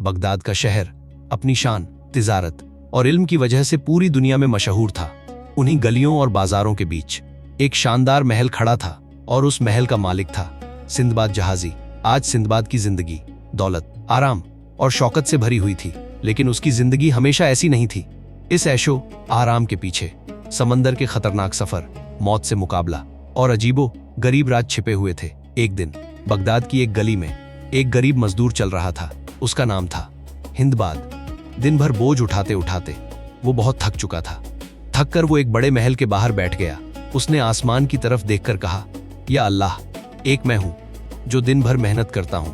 Baghdad का शहर अपनी शान, तिजारत और इल्म की वजह से पूरी दुनिया में मशहूर था। उन्हीं गलियों और बाजारों के बीच एक शानदार महल खड़ा था और उस महल का मालिक था सिंदबाद जहाजी। आज सिंदबाद की जिंदगी दौलत, आराम और शौकत से भरी हुई थी, लेकिन उसकी जिंदगी हमेशा ऐसी नहीं थी। इस ऐशो आराम के पीछे समंदर के खतरनाक सफर, मौत से मुकाबला और अजीबो गरीब राज छिपे हुए थे। एक दिन बगदाद की एक गली में एक गरीब मजदूर चल रहा था। उसका नाम था हिंदबाद। दिन भर बोझ उठाते उठाते वो बहुत थक चुका था। थक कर वो एक बड़े महल के बाहर बैठ गया। उसने आसमान की तरफ देखकर कहा, या अल्लाह, एक मैं हूं जो दिन भर मेहनत करता हूं,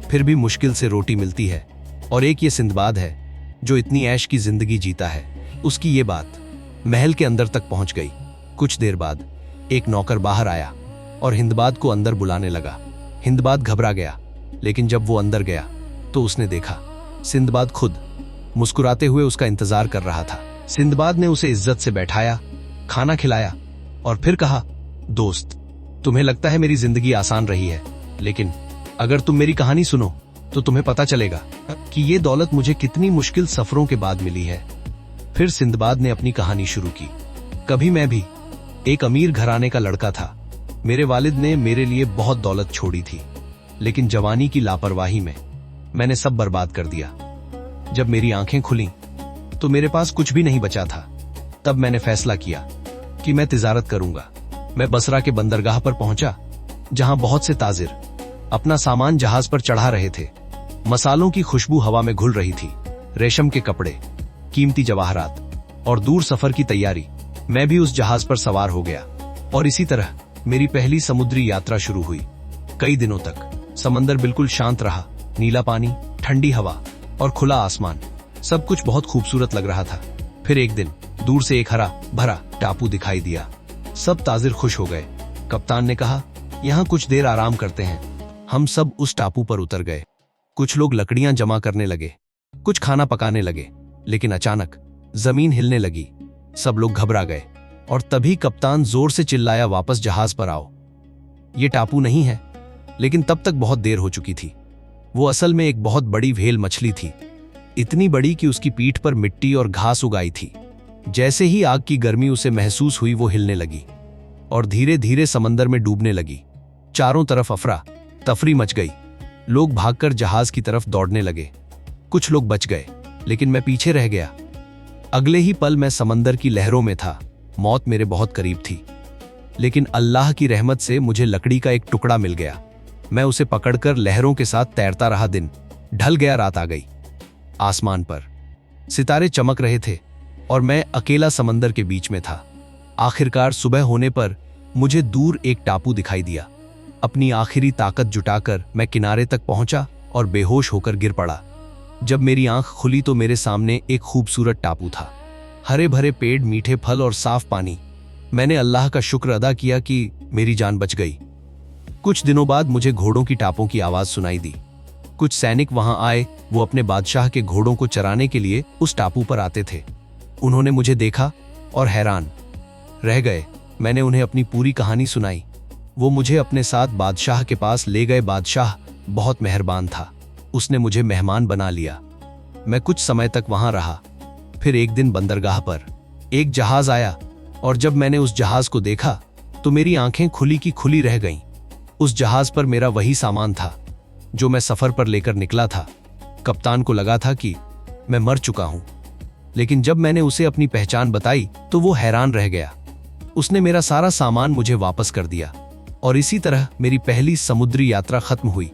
फिर भी मुश्किल से रोटी मिलती है, और एक ये सिंदबाद है जो इतनी ऐश की जिंदगी जीता है। उसकी ये बात महल के अंदर तक पहुंच गई। कुछ देर बाद एक नौकर बाहर आया और हिंदबाद को अंदर बुलाने लगा। हिंदबाद घबरा गया, लेकिन जब वो अंदर गया तो उसने देखा सिंदबाद खुद मुस्कुराते हुए उसका इंतजार कर रहा था। सिंदबाद ने उसे इज्जत से बैठाया, खाना खिलाया और फिर कहा, दोस्त, तुम्हें लगता है मेरी जिंदगी आसान रही है, लेकिन अगर तुम मेरी कहानी सुनो तो तुम्हें पता चलेगा कि ये दौलत मुझे कितनी मुश्किल सफरों के बाद मिली है। फिर सिंदबाद ने अपनी कहानी शुरू की। कभी मैं भी एक अमीर घराने का लड़का था। मेरे वालिद ने मेरे लिए बहुत दौलत छोड़ी थी, लेकिन जवानी की लापरवाही में मैंने सब बर्बाद कर दिया। जब मेरी आंखें खुलीं तो मेरे पास कुछ भी नहीं बचा था। तब मैंने फैसला किया कि मैं तिजारत करूंगा। मैं बसरा के बंदरगाह पर पहुंचा, जहां बहुत से ताजिर अपना सामान जहाज पर चढ़ा रहे थे। मसालों की खुशबू हवा में घुल रही थी, रेशम के कपड़े, कीमती जवाहरात और दूर सफर की तैयारी। मैं भी उस जहाज पर सवार हो गया और इसी तरह मेरी पहली समुद्री यात्रा शुरू हुई। कई दिनों तक समंदर बिल्कुल शांत रहा। नीला पानी, ठंडी हवा और खुला आसमान, सब कुछ बहुत खूबसूरत लग रहा था। फिर एक दिन दूर से एक हरा भरा टापू दिखाई दिया। सब ताजिर खुश हो गए। कप्तान ने कहा, यहाँ कुछ देर आराम करते हैं। हम सब उस टापू पर उतर गए। कुछ लोग लकड़ियां जमा करने लगे, कुछ खाना पकाने लगे, लेकिन अचानक जमीन हिलने लगी। सब लोग घबरा गए और तभी कप्तान जोर से चिल्लाया, वापस जहाज पर आओ, ये टापू नहीं है। लेकिन तब तक बहुत देर हो चुकी थी। वो असल में एक बहुत बड़ी व्हेल मछली थी, इतनी बड़ी कि उसकी पीठ पर मिट्टी और घास उगाई थी। जैसे ही आग की गर्मी उसे महसूस हुई, वो हिलने लगी और धीरे धीरे समंदर में डूबने लगी। चारों तरफ अफरा तफरी मच गई। लोग भागकर जहाज की तरफ दौड़ने लगे। कुछ लोग बच गए, लेकिन मैं पीछे रह गया। अगले ही पल मैं समंदर की लहरों में था। मौत मेरे बहुत करीब थी, लेकिन अल्लाह की रहमत से मुझे लकड़ी का एक टुकड़ा मिल गया। मैं उसे पकड़कर लहरों के साथ तैरता रहा। दिन ढल गया, रात आ गई। आसमान पर सितारे चमक रहे थे और मैं अकेला समंदर के बीच में था। आखिरकार सुबह होने पर मुझे दूर एक टापू दिखाई दिया। अपनी आखिरी ताकत जुटाकर मैं किनारे तक पहुंचा और बेहोश होकर गिर पड़ा। जब मेरी आंख खुली तो मेरे सामने एक खूबसूरत टापू था। हरे भरे पेड़, मीठे फल और साफ पानी। मैंने अल्लाह का शुक्र अदा किया कि मेरी जान बच गई। कुछ दिनों बाद मुझे घोड़ों की टापों की आवाज सुनाई दी। कुछ सैनिक वहां आए। वो अपने बादशाह के घोड़ों को चराने के लिए उस टापू पर आते थे। उन्होंने मुझे देखा और हैरान रह गए। मैंने उन्हें अपनी पूरी कहानी सुनाई। वो मुझे अपने साथ बादशाह के पास ले गए। बादशाह बहुत मेहरबान था, उसने मुझे मेहमान बना लिया। मैं कुछ समय तक वहां रहा। फिर एक दिन बंदरगाह पर एक जहाज आया और जब मैंने उस जहाज को देखा तो मेरी आंखें खुली की खुली रह गईं। उस जहाज पर मेरा वही सामान था जो मैं सफर पर लेकर निकला था। कप्तान को लगा था कि मैं मर चुका हूं, लेकिन जब मैंने उसे अपनी पहचान बताई तो वो हैरान रह गया। उसने मेरा सारा सामान मुझे वापस कर दिया और इसी तरह मेरी पहली समुद्री यात्रा खत्म हुई।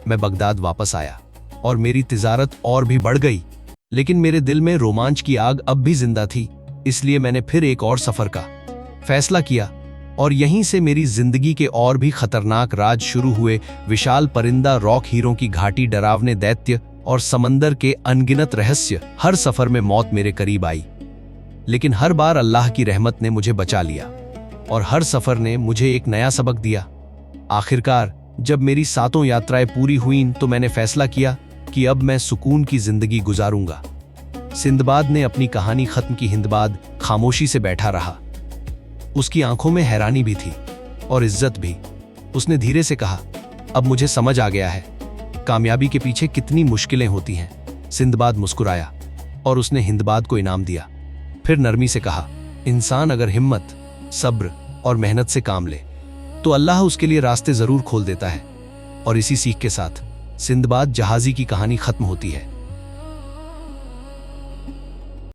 मैं बगदाद वापस आया और मेरी तिजारत और भी बढ़ गई, लेकिन मेरे दिल में रोमांच की आग अब भी जिंदा थी। इसलिए मैंने फिर एक और सफर का फैसला किया और यहीं से मेरी जिंदगी के और भी खतरनाक राज शुरू हुए। विशाल परिंदा, रॉक हीरों की घाटी, डरावने दैत्य और समंदर के अनगिनत रहस्य। हर सफर में मौत मेरे करीब आई, लेकिन हर बार अल्लाह की रहमत ने मुझे बचा लिया और हर सफर ने मुझे एक नया सबक दिया। आखिरकार जब मेरी 7 यात्राएं पूरी हुईं तो मैंने फैसला किया कि अब मैं सुकून की जिंदगी गुजारूंगा। सिंदबाद ने अपनी कहानी खत्म की। हिंदबाद खामोशी से बैठा रहा। उसकी आंखों में हैरानी भी थी और इज्जत भी। उसने धीरे से कहा, अब मुझे समझ आ गया है कामयाबी के पीछे कितनी मुश्किलें होती हैं। सिंदबाद मुस्कुराया और उसने हिंदबाद को इनाम दिया। फिर नरमी से कहा, इंसान अगर हिम्मत, सब्र और मेहनत से काम ले तो अल्लाह उसके लिए रास्ते जरूर खोल देता है। और इसी सीख के साथ सिंदबाद जहाजी की कहानी खत्म होती है।